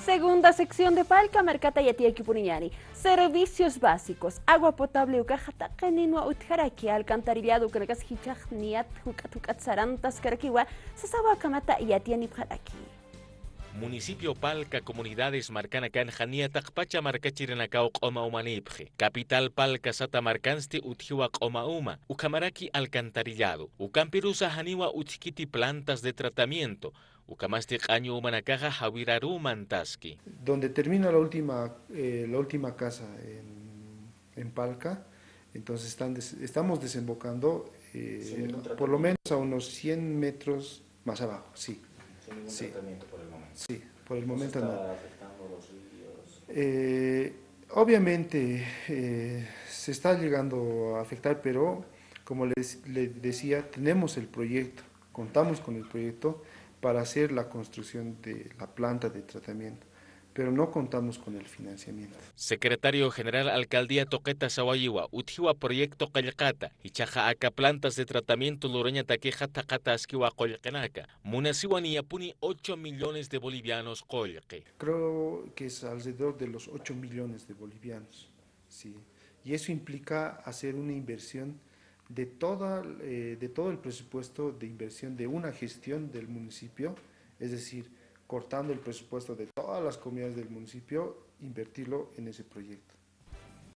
Segunda sección de Palca, Marcata y Kipuniani. Servicios básicos, agua potable, ucajata, canino, utjaraki, alcantarillado, cregas hichaj, niat, hukat, sarantas, karakiwa, sasawa kamata y atiani pjaraki. Municipio Palca, comunidades marcana canjanía taqpacha marcachirenacao q'omaumanipje. Capital Palca sata marcanste utjiwa q'omauma. Ucamaraki alcantarillado. Ucampirusa haniwa uchkiti plantas de tratamiento. Ucamasti q'año humanacaja jawiraru mantaski. Donde termina la última casa en Palca, entonces estamos desembocando por lo menos a unos 100 metros más abajo, sí. Sin ningún tratamiento por el momento. Sí, por el momento no. ¿Está afectando los ríos? Obviamente se está llegando a afectar, pero como les decía, tenemos el proyecto, contamos con el proyecto para hacer la construcción de la planta de tratamiento, pero no contamos con el financiamiento. Secretario General Alcaldía Toqueta Sawayiwa, utjiwa proyecto Qallqata, hichaja aka plantas de tratamiento lureña taqueja taqata askiwa qollqenaka. Munasiwa niyapuni 8 millones de bolivianos qollqe. Creo que es alrededor de los 8 millones de bolivianos, sí. Y eso implica hacer una inversión de todo el presupuesto de inversión de una gestión del municipio, es decir, cortando el presupuesto de todas las comunidades del municipio, invertirlo en ese proyecto.